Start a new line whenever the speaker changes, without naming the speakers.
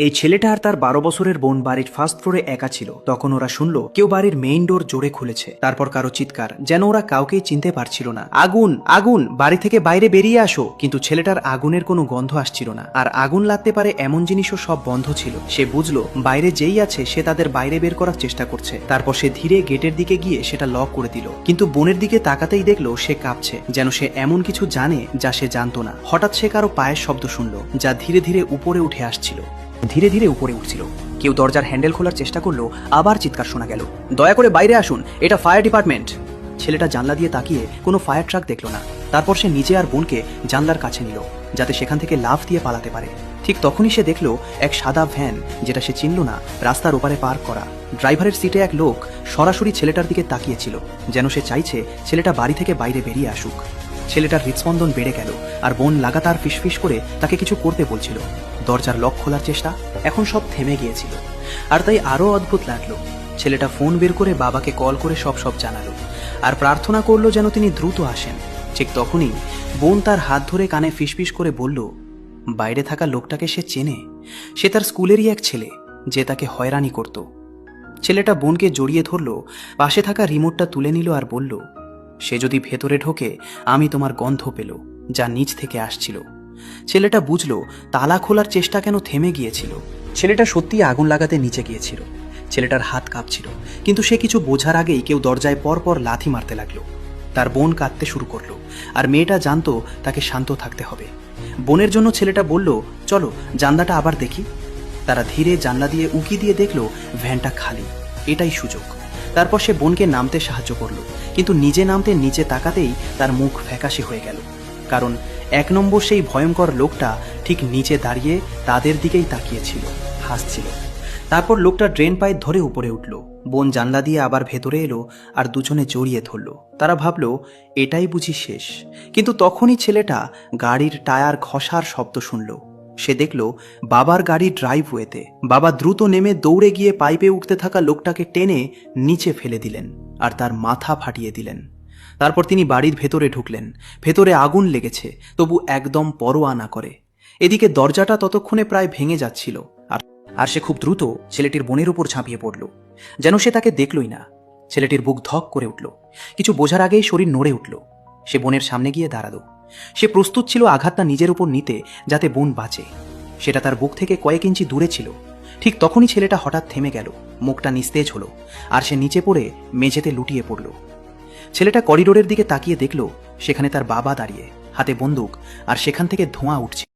এই ছেলেটা আর তার 12 বছরের বোন বাড়ির ফার্স্ট ফ্লোরে একা ছিল। তখন ওরা শুনলো কেউ বাড়ির মেইন ডোর জোরে খুলেছে। তারপর কারো চিৎকার, যেন ওরা কাউকেই চিনতে পারছিল না। আগুন আগুন, বাড়ি থেকে বাইরে বেরিয়ে আসো। কিন্তু ছেলেটার আগুনের কোনো গন্ধ আসছিল না। আর আগুন লাগতে পারে এমন জিনিসও সব বন্ধ ছিল। সে বুঝলো বাইরে যেই আছে সে তাদের বাইরে বের করার চেষ্টা করছে। তারপর সে ধীরে গেটের দিকে গিয়ে সেটা লক করে দিল। কিন্তু বোনের দিকে তাকাতেই দেখলো সে কাঁপছে, যেন সে এমন কিছু জানে যা সে জানতো না। হঠাৎ সে কারো পায়ের শব্দ শুনলো, যা ধীরে ধীরে উপরে উঠে আসছিল। ধীরে ধীরে উপরে উঠছিল। কেউ দরজার হ্যান্ডেল খোলার চেষ্টা করলো। আবার চিৎকার শোনা গেল, দয়া করে বাইরে আসুন, এটা ফায়ার ডিপার্টমেন্ট। ছেলেটা জানলা দিয়ে তাকিয়ে কোনো ফায়ার ট্রাক দেখলো না। তারপর সে নিজে আর বোনকে জানলার কাছে নিল, যাতে সেখান থেকে লাফ দিয়ে পালাতে পারে। ঠিক তখনই সে দেখলো এক সাদা ভ্যান, যেটা সে চিনল না, রাস্তার ওপারে পার্ক করা। ড্রাইভারের সিটে এক লোক সরাসরি ছেলেটার দিকে তাকিয়েছিল, যেন সে চাইছে ছেলেটা বাড়ি থেকে বাইরে বেরিয়ে আসুক। ছেলেটার হৃদস্পন্দন বেড়ে গেল, আর বোন লাগাতার ফিসফিস করে তাকে কিছু করতে বলছিল। দরজার লক খোলার চেষ্টা, এখন সব থেমে গিয়েছিল। আর তাই আরো অদ্ভুত লাগলো। ছেলেটা ফোন বের করে বাবাকে কল করে সব জানালো, আর প্রার্থনা করলো যেন তিনি দ্রুত আসেন। ঠিক তখনই বোন তার হাত ধরে কানে ফিসফিস করে বলল, বাইরে থাকা লোকটাকে সে চেনে। সে তার স্কুলেরই এক ছেলে, যে তাকে হয়রানি করত। ছেলেটা বোনকে জড়িয়ে ধরল, পাশে থাকা রিমোটটা তুলে নিল আর বলল, সে যদি ভেতরে ঢোকে আমি তোমার গন্ধ পেল, যা নিচ থেকে আসছিল। ছেলেটা বুঝলো তালা খোলার চেষ্টা কেন থেমে গিয়েছিল। ছেলেটা সত্যি আগুন লাগাতে নিচে গিয়েছিল। ছেলেটার হাত কাঁপছিল, কিন্তু সে কিছু বোঝার আগেই কেউ দরজায় পরপর লাথি মারতে লাগলো। তার বোন কাঁদতে শুরু করলো, আর মেয়েটা জানতো তাকে শান্ত থাকতে হবে। বোনের জন্য ছেলেটা বলল, চলো জানলাটা আবার দেখি। তারা ধীরে জানলা দিয়ে উকি দিয়ে দেখলো ভ্যানটা খালি। এটাই সুযোগ। তারপর সে বোনকে নামতে সাহায্য করলো, কিন্তু নিজে নামতে নিচে তাকাতেই তার মুখ ফ্যাকাশে হয়ে গেল। কারণ 1 নম্বর সেই ভয়ঙ্কর লোকটা ঠিক নিচে দাঁড়িয়ে তাদের দিকেই তাকিয়েছিল, হাসছিল। তারপর লোকটা ড্রেন পাইপ ধরে উপরে উঠল। বোন জানলা দিয়ে আবার ভেতরে এলো, আর দুজনে জড়িয়ে ধরল। তারা ভাবলো এটাই বুঝি শেষ। কিন্তু তখনই ছেলেটা গাড়ির টায়ার ঘষার শব্দ শুনল। সে দেখল বাবার গাড়ির ড্রাইভওয়েতে। বাবা দ্রুত নেমে দৌড়ে গিয়ে পাইপে উঠতে থাকা লোকটাকে টেনে নিচে ফেলে দিলেন, আর তার মাথা ফাটিয়ে দিলেন। তারপর তিনি বাড়ির ভেতরে ঢুকলেন। ভেতরে আগুন লেগেছে, তবু একদম পরোয়া না করে। এদিকে দরজাটা ততক্ষণে প্রায় ভেঙে যাচ্ছিল, আর সে খুব দ্রুত ছেলেটির বোনের উপর ঝাঁপিয়ে পড়ল, যেন সে তাকে দেখলই না। ছেলেটির বুক ধক করে উঠল। কিছু বোঝার আগেই শরীর নড়ে উঠল। সে বোনের সামনে গিয়ে দাঁড়ালো। সে প্রস্তুত ছিল আঘাতটা নিজের উপর নিতে, যাতে বোন বাঁচে। সেটা তার বুক থেকে কয়েক ইঞ্চি দূরে ছিল। ঠিক তখনই ছেলেটা হঠাৎ থেমে গেল, মুখটা নিস্তেজ হলো, আর সে নিচে পড়ে মেঝেতে লুটিয়ে পড়ল। ছেলেটা করিডোরের দিকে তাকিয়ে দেখল সেখানে তার বাবা দাঁড়িয়ে, হাতে বন্দুক, আর সেখান থেকে ধোঁয়া উঠছে।